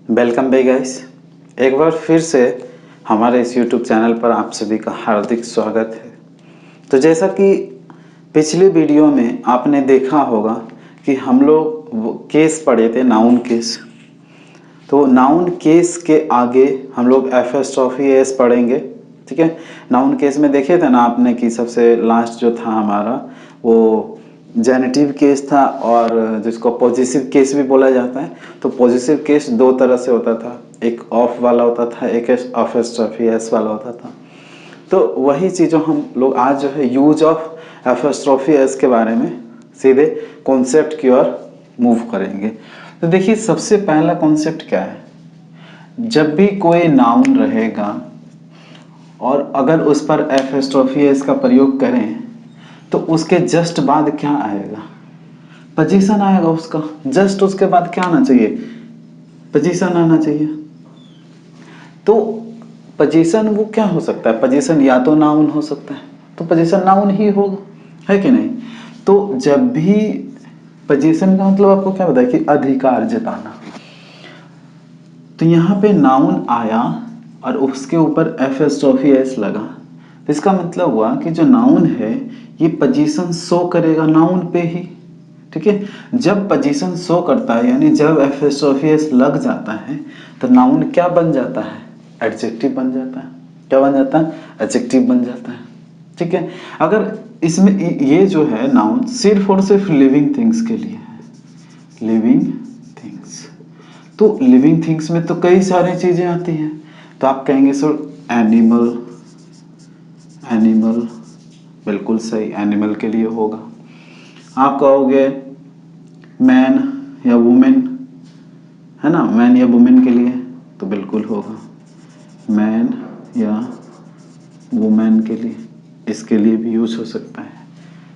Welcome बे guys, एक बार फिर से हमारे इस YouTube चैनल पर आप सभी का हार्दिक स्वागत है। तो जैसा कि पिछले वीडियो में आपने देखा होगा कि हम लोग वो केस पढ़े थे, नाउन केस। तो नाउन केस के आगे हम लोग एफएस्ट्रॉफी एस पढ़ेंगे, ठीक है। नाउन केस में देखे थे ना आपने कि सबसे लास्ट जो था हमारा वो जेनेटिव केस था और जिसको पॉजिटिव केस भी बोला जाता है। तो पॉजिटिव केस दो तरह से होता था, एक ऑफ वाला होता था, एक एफएस्ट्रॉफी एस वाला होता था। तो वही चीज़ों हम लोग आज जो है यूज ऑफ एफएस्ट्रॉफी एस के बारे में सीधे कॉन्सेप्ट की ओर मूव करेंगे। तो देखिए सबसे पहला कॉन्सेप्ट क्या है, जब भी कोई नाउन रहेगा और अगर उस पर एफएस्ट्रॉफी एस का प्रयोग करें तो उसके जस्ट बाद क्या आएगा, पोजीशन आएगा उसका। जस्ट उसके बाद क्या आना चाहिए, पोजीशन आना चाहिए। तो पोजीशन वो क्या हो सकता है, पोजीशन या तो नाउन हो सकता है, तो पोजीशन नाउन ही होगा, है कि नहीं। तो जब भी पोजीशन का मतलब आपको क्या बताया कि अधिकार जताना, तो यहाँ पे नाउन आया और उसके ऊपर एफएस्ट्रॉफी एस लगा, तो इसका मतलब हुआ कि जो नाउन है ये पोजीशन शो करेगा नाउन पे ही, ठीक है। जब पोजीशन शो करता है यानी जब एफएस्ट्रॉफी एस लग जाता है तो नाउन क्या बन जाता है, एडजेक्टिव बन जाता है। क्या बन जाता है, एडजेक्टिव बन जाता है, ठीक है। अगर इसमें ये जो है नाउन सिर्फ और सिर्फ लिविंग थिंग्स के लिए है, लिविंग थिंग्स। तो लिविंग थिंग्स में तो कई सारी चीजें आती हैं। तो आप कहेंगे सर एनिमल, एनिमल बिल्कुल सही, एनिमल के लिए होगा। आप कहोगे मैन या वुमेन, है ना, मैन या वुमेन के लिए, तो बिल्कुल होगा मैन या वुमेन के लिए, इसके लिए भी यूज हो सकता है।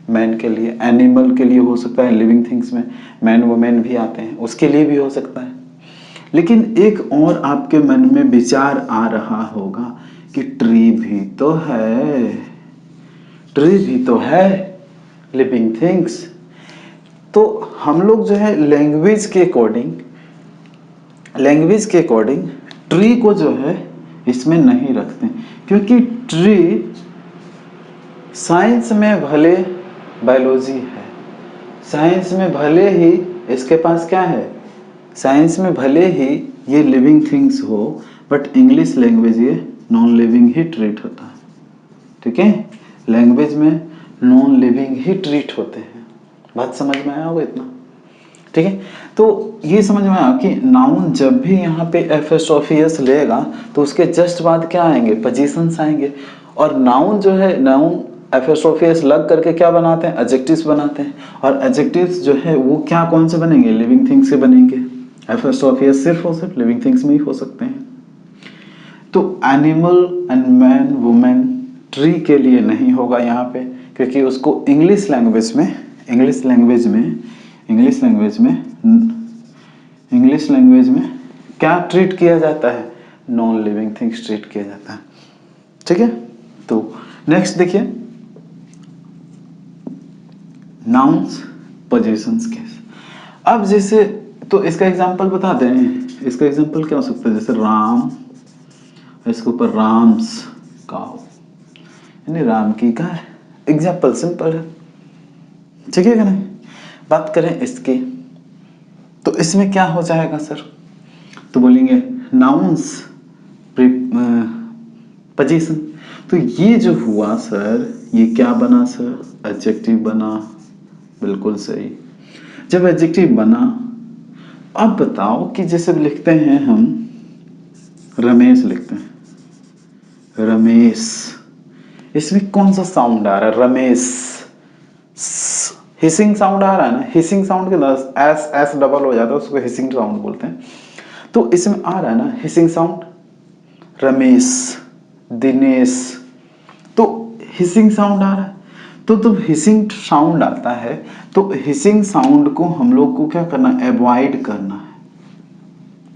मैन के लिए, एनिमल के लिए हो सकता है, लिविंग थिंग्स में मैन वुमेन भी आते हैं, उसके लिए भी हो सकता है। लेकिन एक और आपके मन में विचार आ रहा होगा कि ट्री भी तो है, ट्री भी तो है लिविंग थिंग्स। तो हम लोग जो है लैंग्वेज के अकॉर्डिंग ट्री को जो है इसमें नहीं रखते, क्योंकि ट्री साइंस में भले बायोलॉजी है, साइंस में भले ही इसके पास क्या है, साइंस में भले ही ये लिविंग थिंग्स हो, बट इंग्लिश लैंग्वेज ये नॉन लिविंग ही ट्रीट होता है, ठीक है। लैंग्वेज में नॉन लिविंग ही ट्रीट होते हैं। बात समझ में आया होगा इतना, ठीक है। तो ये समझ में आया कि नाउन जब भी यहाँ पे एफएस्ट्रॉफी एस लेगा तो उसके जस्ट बाद क्या आएंगे, पोजीशंस आएंगे। और नाउन जो है, नाउन एफएस्ट्रॉफी एस लग करके क्या बनाते हैं, एडजेक्टिव्स बनाते हैं। और एडजेक्टिव्स जो है वो क्या, कौन से बनेंगे, लिविंग थिंग्स से बनेंगे। एफएस्ट्रॉफी एस सिर्फ और सिर्फ लिविंग थिंग्स में ही हो सकते हैं। तो animal and man women tree के लिए नहीं होगा यहाँ पे, क्योंकि उसको इंग्लिश लैंग्वेज में क्या ट्रीट किया जाता है, नॉन लिविंग थिंग्स ट्रीट किया जाता है, ठीक है। तो नेक्स्ट देखिए, नाउन्स पोजीशंस केस। अब जैसे, तो इसका एग्जांपल बता दें, इसका एग्जांपल क्या हो सकता है, जैसे राम, इसके ऊपर राम्स काउ, यानी राम की गाय। एग्जांपल सिंपल है, ठीक है कि नहीं। बात करें इसकी, तो इसमें क्या हो जाएगा सर, तो बोलेंगे नाउन्स पोजीशन। तो ये जो हुआ सर, ये क्या बना सर, एडजेक्टिव बना, बिल्कुल सही। जब एडजेक्टिव बना, अब बताओ कि जैसे लिखते हैं हम रमेश, लिखते हैं रमेश, इसमें कौन सा साउंड आ रहा है, रमेश, हिसिंग साउंड आ रहा है ना, हिसिंग साउंड के बाद एस एस डबल हो जाता है, उसको हिसिंग साउंड बोलते हैं। तो इसमें आ रहा है ना हिसिंग साउंड, रमेश, दिनेश, तो हिसिंग साउंड आ रहा है। तो जब हिसिंग साउंड आता है तो हिसिंग साउंड को हम लोग को क्या करना है, अवॉइड करना है।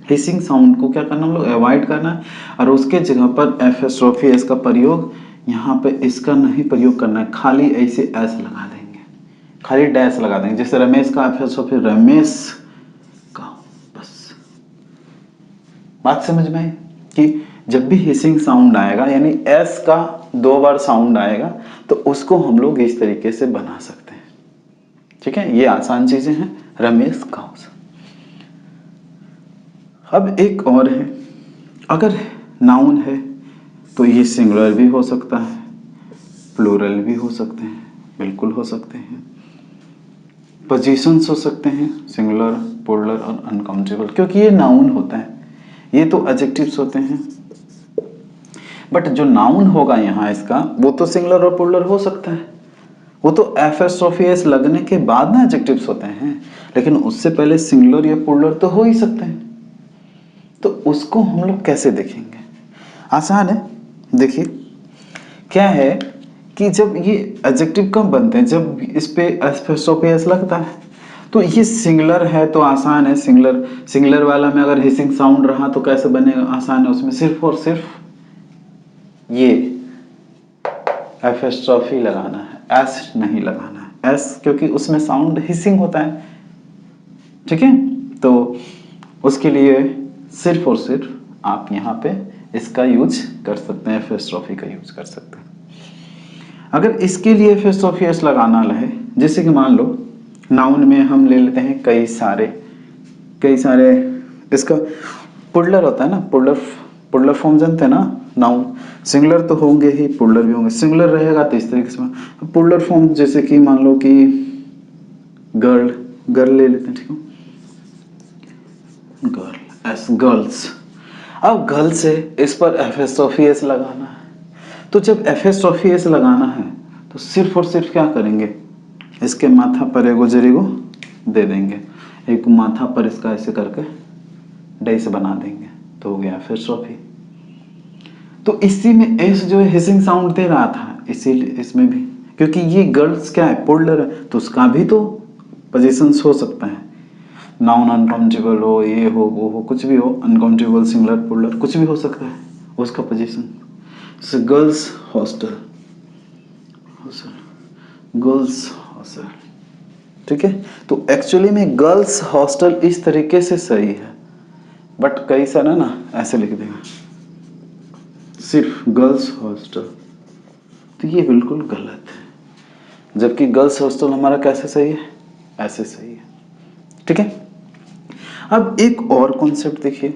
हिसिंग साउंड को क्या करना, हम लोग अवॉइड करना है, और उसके जगह पर एफएस्ट्रॉफी एस का प्रयोग, यहाँ पे इसका नहीं प्रयोग करना है, खाली ऐसे एस लगा देंगे, खाली डैश लगा देंगे। जैसे रमेश का एफएस्ट्रॉफी, रमेश का, बस बात समझ में आई कि जब भी हिसिंग साउंड आएगा यानी एस का 2 बार साउंड आएगा तो उसको हम लोग इस तरीके से बना सकते हैं। ठीक है, ये आसान चीजें हैं रमेश काउस। अब एक और है, अगर नाउन है तो ये सिंगुलर भी हो सकता है, प्लूरल भी हो सकते हैं, बिल्कुल हो सकते हैं। पोजीशंस हो सकते हैं सिंगुलर, प्लूरल और अनकाउंटेबल, क्योंकि ये नाउन होता है, ये तो एडजेक्टिव्स होते हैं। बट जो नाउन होगा यहाँ इसका वो तो सिंगुलर और प्लूरल हो सकता है, वो तो एफएस्ट्रॉफी एस लगने के बाद ना एडजेक्टिव्स होते हैं, लेकिन उससे पहले सिंगुलर या प्लूरल तो हो ही सकते हैं। तो उसको हम लोग कैसे देखेंगे? आसान है, देखिए क्या है कि जब ये एडजेक्टिव कब बनते हैं, जब इस पे एफएस्ट्रॉफी एस लगता है। तो ये सिंगुलर है तो आसान है, सिंगुलर वाला में अगर हिसिंग साउंड रहा तो कैसे बनेगा, आसान है, उसमें सिर्फ और सिर्फ ये एफएस्ट्रॉफी लगाना है, एस नहीं लगाना है, एस क्योंकि उसमें साउंड हिसिंग होता है। ठीक है, तो उसके लिए सिर्फ और सिर्फ आप यहाँ पे इसका यूज कर सकते हैं, एफएस्ट्रॉफी का यूज कर सकते हैं। अगर इसके लिए एफएस्ट्रॉफी एस लगाना है, जैसे कि मान लो नाउन में हम ले लेते हैं कई सारे, इसका पुलर होता है ना, पुलर फॉर्म जानते हैं ना, नाउन सिंगुलर तो होंगे ही, पुलर भी होंगे। सिंगुलर रहेगा तो इस तरीके से पुलर फॉर्म, जैसे कि मान लो कि गर्ल ले लेते हैं, ठीक है, गर्ल एस, गर्ल्स। अब गर्ल से इस पर एफएस्ट्रॉफी एस लगाना है, तो जब एफएस्ट्रॉफी एस लगाना है तो सिर्फ और सिर्फ क्या करेंगे, इसके माथा पर एगो जरीगो दे देंगे, एक माथा पर इसका ऐसे करके डेस बना देंगे, तो हो गया एफएस्ट्रॉफी। तो इसी में एस जो है हिसिंग साउंड दे रहा था, इसीलिए इसमें भी, क्योंकि ये गर्ल्स क्या है, पुलर है, तो उसका भी तो पोजीशंस हो सकता है, नाउन अनकाउंटेबल हो, ये हो वो हो, कुछ भी हो, अनकाउंटेबल सिंगुलर पुलर कुछ भी हो सकता है उसका position. Girls hostel, girls hostel, ठीक है। तो एक्चुअली में गर्ल्स हॉस्टल इस तरीके से सही है, बट कई सारा ना ऐसे लिख देगा सिर्फ गर्ल्स हॉस्टल, तो ये बिल्कुल गलत है, जबकि गर्ल्स हॉस्टल हमारा कैसे सही है, ऐसे सही है। ठीक है, अब एक और कॉन्सेप्ट देखिए,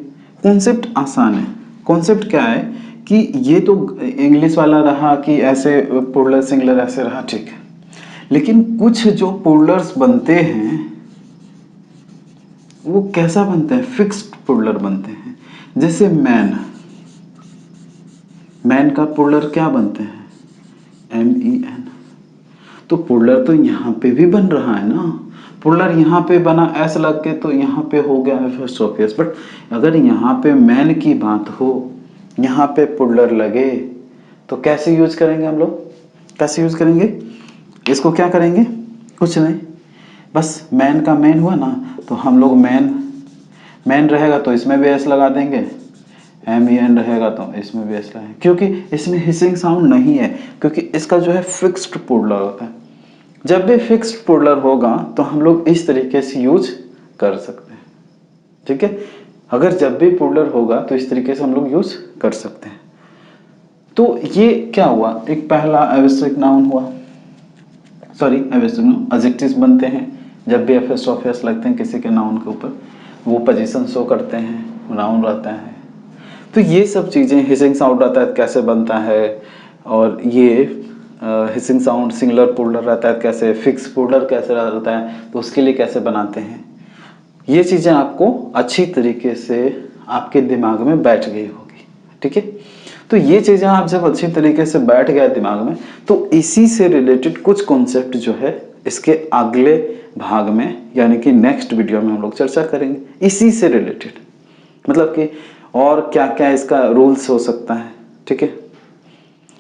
कॉन्सेप्ट आसान है। कॉन्सेप्ट क्या है कि ये तो इंग्लिश वाला रहा कि ऐसे प्लूरल सिंगुलर ऐसे रहा, ठीक है, लेकिन कुछ जो प्लूरल्स बनते हैं वो कैसा बनते हैं, फिक्स्ड प्लूरल बनते हैं। जैसे मैन, मैन का प्लूरल क्या बनते हैं, MEN, तो प्लूरल तो यहाँ पे भी बन रहा है ना, प्लूरल यहाँ पे बना एस लग के, तो यहाँ पे हो गया एफएस्ट्रॉफी एस। बट अगर यहाँ पे मैन की बात हो, यहाँ पे प्लूरल लगे, तो कैसे यूज करेंगे हम लोग, कैसे यूज करेंगे, इसको क्या करेंगे, कुछ नहीं, बस मैन का मैन हुआ ना, तो हम लोग मैन रहेगा तो इसमें भी एस लगा देंगे, MEN रहेगा तो इसमें भी एस लगाएंगे, क्योंकि इसमें हिसिंग साउंड नहीं है, क्योंकि इसका जो है फिक्स्ड प्लूरल होता है। जब भी फिक्स्ड प्लूरल होगा तो हम लोग इस तरीके से यूज कर सकते हैं। ठीक है, अगर जब भी प्लूरल होगा तो इस तरीके से हम लोग यूज कर सकते हैं। तो ये क्या हुआ, एक पहला एब्स्ट्रैक्ट नाउन हुआ, सॉरी एब्स्ट्रैक्ट नाउन, एडजेक्टिव्स बनते हैं जब भी एफएस्ट्रॉफी एस लगते हैं किसी के नाउन के ऊपर, वो पोजीशन शो करते हैं, नाउन रहता है। तो ये सब चीज़ें, हिसिंग साउंड रहता है कैसे बनता है, और ये हिसिंग साउंड सिंगुलर प्लूरल रहता है कैसे, फिक्स प्लूरल कैसे रहता है, तो उसके लिए कैसे बनाते हैं, ये चीज़ें आपको अच्छी तरीके से आपके दिमाग में बैठ गई होगी। ठीक है, तो ये चीज़ें आप जब अच्छी तरीके से बैठ गए दिमाग में, तो इसी से रिलेटेड कुछ कॉन्सेप्ट जो है इसके अगले भाग में यानी कि नेक्स्ट वीडियो में हम लोग चर्चा करेंगे, इसी से रिलेटेड, मतलब कि और क्या क्या इसका रूल्स हो सकता है। ठीक है,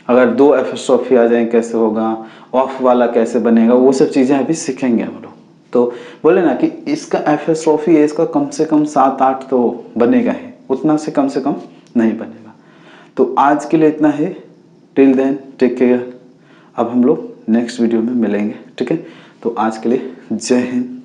अगर 2 एफएस्ट्रॉफी आ जाए कैसे होगा, ऑफ वाला कैसे बनेगा, वो सब चीज़ें अभी सीखेंगे हम लोग। तो बोले ना कि इसका एफएस्ट्रॉफी है, इसका कम से कम 7-8 तो बनेगा ही, उतना से कम नहीं बनेगा। तो आज के लिए इतना है, टिल देन टेक केयर। अब हम लोग नेक्स्ट वीडियो में मिलेंगे। ठीक है, तो आज के लिए जय हिंद।